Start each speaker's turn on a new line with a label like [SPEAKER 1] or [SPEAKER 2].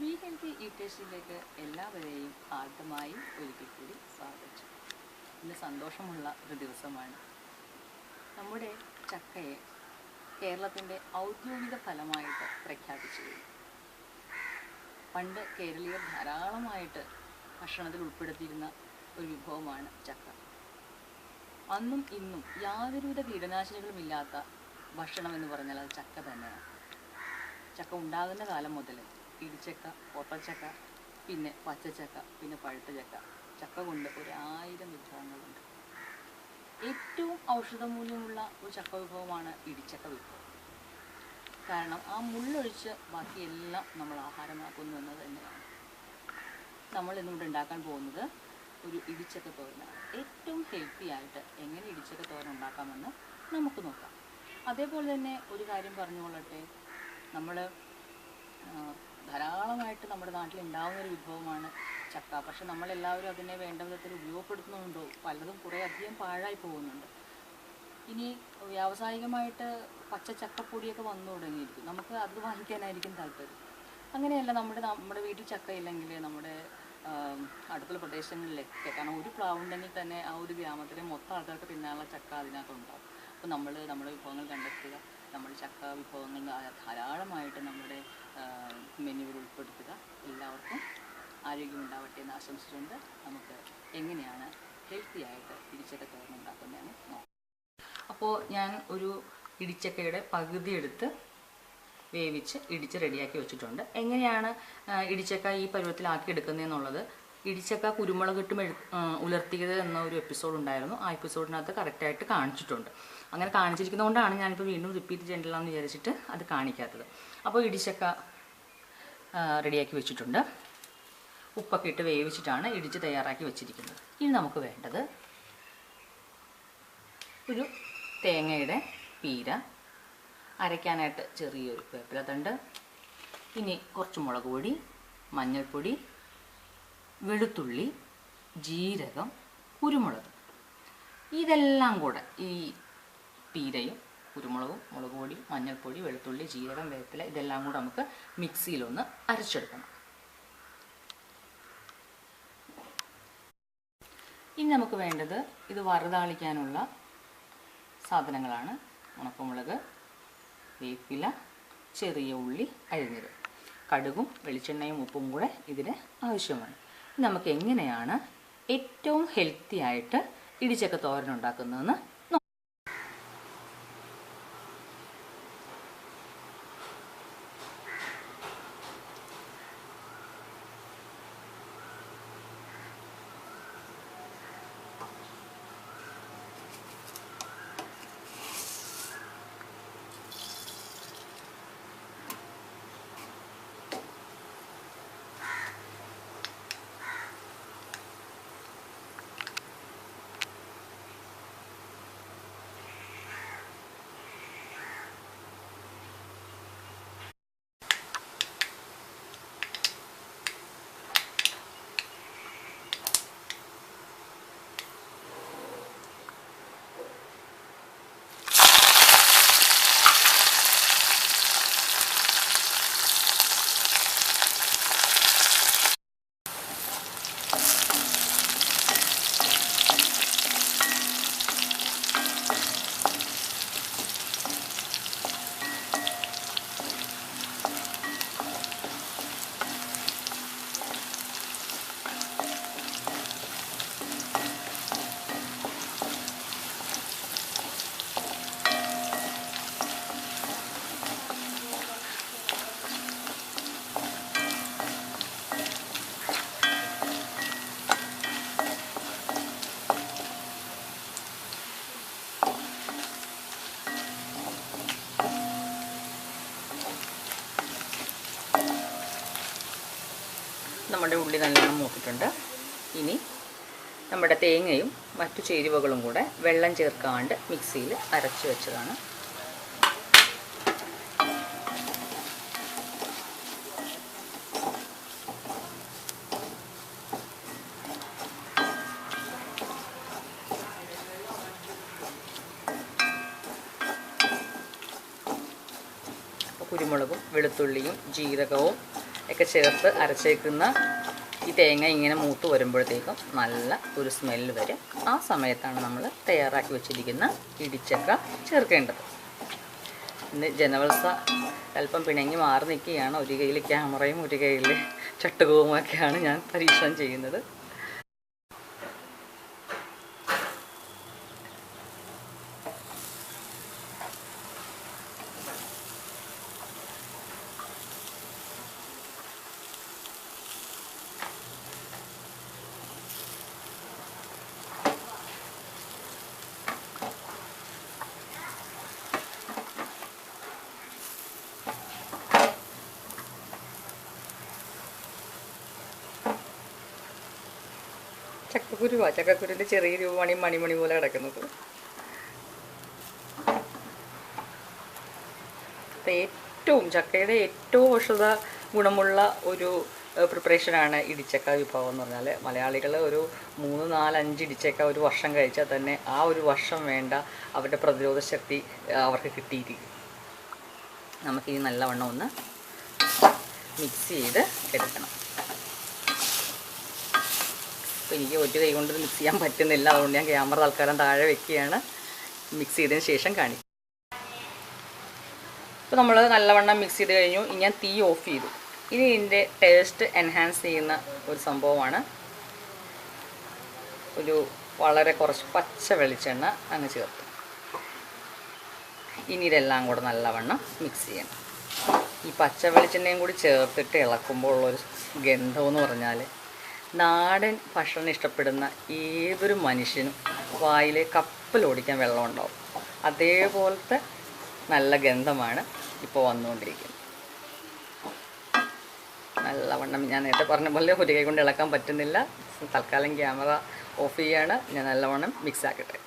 [SPEAKER 1] Be healthy ഈറ്റേഴ്സിലേക്ക് എല്ലാവരെയും ആദ്യമായി ഒരിക്കൽ കൂടി സ്വാഗതിച്ചു. ഇന്ന് സന്തോഷമുള്ള ഒരു ദിവസമാണ്. നമ്മുടെ ചക്കയെ കേരളത്തിൻ്റെ ഔദ്യോഗിക ഫലമായിട്ട് പ്രഖ്യാപിച്ചു. പണ്ട് കേരളീയർ ധാരാളമായിട്ട് ഭക്ഷണത്തിൽ ഉൾപ്പെടുത്തിയിരുന്ന ഒരു വിഭവമാണ് ചക്ക. അന്നും ഇന്നും യാതൊരുവിധ കീടനാശിനികളുമില്ലാത്ത ഭക്ഷണം എന്ന് പറഞ്ഞാൽ അത് ചക്ക തന്നെയാണ്. ചക്ക ഉണ്ടാകുന്ന കാലം മുതൽ ഇടിച്ചക്ക, പൊട്ടച്ചക്ക, പിന്നെ പച്ചച്ചക്ക, പിന്നെ പഴുത്ത ചക്ക, ചക്ക കൊണ്ട് 1000 വിഭവങ്ങളുണ്ട്. ഏറ്റവും ഔഷധമൂല്യമുള്ള ഒരു ചക്ക വിഭവമാണ് ഇടിച്ചക്ക വിഭവം. കാരണം ആ മുള്ളൊഴിച്ച് ബാക്കിയെല്ലാം നമ്മൾ ആഹാരമാക്കുന്നു എന്നത് തന്നെയാണ്. നമ്മൾ ഇന്നിവിടെ ഉണ്ടാക്കാൻ പോകുന്നത് ഒരു ഇടിച്ചക്ക തോരനാണ്. ഏറ്റവും ഹെൽത്തി ആയിട്ട് എങ്ങനെ ഇടിച്ചക്ക തോരൻ ഉണ്ടാക്കാമെന്ന് നമുക്ക് നോക്കാം. അതേപോലെ തന്നെ ഒരു കാര്യം പറഞ്ഞുകൊള്ളട്ടെ, നമ്മൾ ധാരാളമായിട്ട് നമ്മുടെ നാട്ടിൽ ഉണ്ടാകുന്ന ഒരു വിഭവമാണ് ചക്ക. പക്ഷെ നമ്മളെല്ലാവരും അതിനെ വേണ്ട വിധത്തിൽ ഉപയോഗപ്പെടുത്തുന്നുണ്ടോ? പലതും കുറേ അധികം പാഴായി പോകുന്നുണ്ട്. ഇനി വ്യാവസായികമായിട്ട് പച്ച ചക്കപ്പൊടിയൊക്കെ വന്നു തുടങ്ങിയിരിക്കും. നമുക്ക് അത് വാങ്ങിക്കാനായിരിക്കും താല്പര്യം. അങ്ങനെയല്ല, നമ്മുടെ വീട്ടിൽ ചക്ക ഇല്ലെങ്കിൽ നമ്മുടെ അടുത്തുള്ള പ്രദേശങ്ങളിലൊക്കെ, കാരണം ഒരു പ്ലാവുണ്ടെങ്കിൽ തന്നെ ആ ഒരു ഗ്രാമത്തിലെ മൊത്തം ആൾക്കാർക്ക് തിന്നാനുള്ള ചക്ക അതിനകത്തുണ്ടാകും. അപ്പോൾ നമ്മുടെ വിഭവങ്ങൾ കണ്ടെത്തുക, നമ്മൾ ചക്ക വിഭവങ്ങൾ ധാരാളമായിട്ട് നമ്മുടെ മെനുവിൽ ഉൾപ്പെടുത്തുക. എല്ലാവർക്കും ആരോഗ്യമുണ്ടാവട്ടെ എന്ന് ആശംസിച്ചുകൊണ്ട് നമുക്ക് എങ്ങനെയാണ് ഹെൽത്തി ആയിട്ട് ഇടിച്ചക്ക തോരൻ ഉണ്ടാക്കുന്നതെന്ന് നോക്കാം. അപ്പോൾ ഞാൻ ഒരു ഇടിച്ചക്കയുടെ പകുതി എടുത്ത് വേവിച്ച് ഇടിച്ച് റെഡിയാക്കി വെച്ചിട്ടുണ്ട്. എങ്ങനെയാണ് ഇടിച്ചക്ക ഈ പരുവത്തിലാക്കി എടുക്കുന്നതെന്നുള്ളത് ഇടിച്ചക്ക കുരുമുളകിട്ടും ഉലർത്തിയത് എന്ന ഒരു എപ്പിസോഡ് ഉണ്ടായിരുന്നു. ആ എപ്പിസോഡിനകത്ത് കറക്റ്റായിട്ട് കാണിച്ചിട്ടുണ്ട്. അങ്ങനെ കാണിച്ചിരിക്കുന്നതുകൊണ്ടാണ് ഞാനിപ്പോൾ വീണ്ടും റിപ്പീറ്റ് ചെയ്യണ്ടല്ലോ എന്ന് വിചാരിച്ചിട്ട് അത് കാണിക്കാത്തത്. അപ്പോൾ ഇടിച്ചക്ക റെഡിയാക്കി വെച്ചിട്ടുണ്ട്. ഉപ്പൊക്കെ ഇട്ട് വേവിച്ചിട്ടാണ് ഇടിച്ച് തയ്യാറാക്കി വെച്ചിരിക്കുന്നത്. ഇനി നമുക്ക് വേണ്ടത് ഒരു തേങ്ങയുടെ പീര, അരയ്ക്കാനായിട്ട് ചെറിയൊരു വേപ്പിലതണ്ട്, ഇനി കുറച്ച് മുളക് പൊടി, മഞ്ഞൾപ്പൊടി, വെളുത്തുള്ളി, ജീരകം, കുരുമുളക്, ഇതെല്ലാം കൂടെ ഈ പീരയും കുരുമുളകും മുളക് പൊടി, മഞ്ഞൾപ്പൊടി, വെളുത്തുള്ളി, ജീരകം, വേപ്പില ഇതെല്ലാം കൂടെ നമുക്ക് മിക്സിയിലൊന്ന് അരച്ചെടുക്കണം. ഇനി നമുക്ക് വേണ്ടത് ഇത് വറുതാളിക്കാനുള്ള സാധനങ്ങളാണ്. ഉണക്കമുളക്, വേപ്പില, ചെറിയ ഉള്ളി അരിഞ്ഞത്, കടുകും വെളിച്ചെണ്ണയും ഉപ്പും കൂടെ ഇതിന് ആവശ്യമാണ്. നമുക്ക് എങ്ങനെയാണ് ഏറ്റവും ഹെൽത്തി ആയിട്ട് ഇടിച്ചക്ക തോരൻ ഉണ്ടാക്കുന്നതെന്ന് നോക്കാം. നമ്മുടെ ഉള്ളി നല്ലോണം മൂത്തിട്ടുണ്ട്. ഇനി നമ്മുടെ തേങ്ങയും മറ്റു ചേരുവകളും കൂടെ വെള്ളം ചേർക്കാണ്ട് മിക്സിയിൽ അരച്ച് വെച്ചതാണ്. കുരുമുളകും വെളുത്തുള്ളിയും ജീരകവും
[SPEAKER 2] ഒക്കെ ചേർത്ത് അരച്ചേക്കുന്ന ഈ തേങ്ങ ഇങ്ങനെ മൂത്ത് വരുമ്പോഴത്തേക്കും നല്ല ഒരു സ്മെല്ല് വരും. ആ സമയത്താണ് നമ്മൾ തയ്യാറാക്കി വെച്ചിരിക്കുന്ന ഇടിച്ചക്ക ചേർക്കേണ്ടത്. ഇന്ന് ജനവത്സ അല്പം പിണങ്ങി മാറി നിൽക്കുകയാണ്. ഒരു കയ്യിൽ ക്യാമറയും ഒരു കയ്യിൽ ചട്ടുകവുമൊക്കെയാണ് ഞാൻ പരീക്ഷണം ചെയ്യുന്നത്. ചക്കക്കുരുവിൻ്റെ ചെറിയൊരു മണിമണി പോലെ കിടക്കുന്നത്. ചക്കയുടെ ഏറ്റവും ഔഷധ ഗുണമുള്ള ഒരു പ്രിപ്പറേഷനാണ് ഇടിച്ചക്ക വിഭവം എന്ന് പറഞ്ഞാൽ. മലയാളികൾ ഒരു 3, 4, 5 ഇടിച്ചക്ക ഒരു വർഷം കഴിച്ചാൽ തന്നെ ആ ഒരു വർഷം വേണ്ട അവരുടെ പ്രതിരോധ ശക്തി അവർക്ക് കിട്ടിയിരിക്കും. നമുക്കിനി നല്ലവണ്ണം ഒന്ന് മിക്സ് ചെയ്ത് എടുക്കണം. അപ്പോൾ എനിക്ക് ഒരു കൈ കൊണ്ട് മിക്സ് ചെയ്യാൻ പറ്റുന്നില്ല, അതുകൊണ്ട് ഞാൻ ക്യാമറ തൽക്കാലം താഴെ വെക്കുകയാണ്. മിക്സ് ചെയ്തതിന് ശേഷം കാണിക്കും. ഇപ്പോൾ നമ്മൾ നല്ലവണ്ണം മിക്സ് ചെയ്ത് കഴിഞ്ഞു. ഇനി ഞാൻ തീ ഓഫ് ചെയ്തു. ഇനി ഇതിൻ്റെ ടേസ്റ്റ് എൻഹാൻസ് ചെയ്യുന്ന ഒരു സംഭവമാണ് വളരെ കുറച്ച് പച്ച വെളിച്ചെണ്ണ അങ്ങ് ചേർത്ത്. ഇനി ഇതെല്ലാം കൂടെ നല്ലവണ്ണം മിക്സ് ചെയ്യണം. ഈ പച്ച വെളിച്ചെണ്ണയും കൂടി ചേർത്തിട്ട് ഇളക്കുമ്പോൾ ഉള്ളൊരു ഗന്ധമെന്ന് പറഞ്ഞാൽ നാടൻ ഭക്ഷണം ഇഷ്ടപ്പെടുന്ന ഏതൊരു മനുഷ്യനും വായിൽ കപ്പലോടിക്കാൻ വെള്ളം ഉണ്ടാവും. അതേപോലത്തെ നല്ല ഗന്ധമാണ് ഇപ്പോൾ വന്നുകൊണ്ടിരിക്കുന്നത്. നല്ലവണ്ണം ഞാൻ നേരത്തെ പറഞ്ഞ പോലെ ഒരു കൈ കൊണ്ട് ഇളക്കാൻ പറ്റുന്നില്ല. തൽക്കാലം ക്യാമറ ഓഫ് ചെയ്യാണ്. ഞാൻ നല്ലവണ്ണം മിക്സ് ആക്കട്ടെ.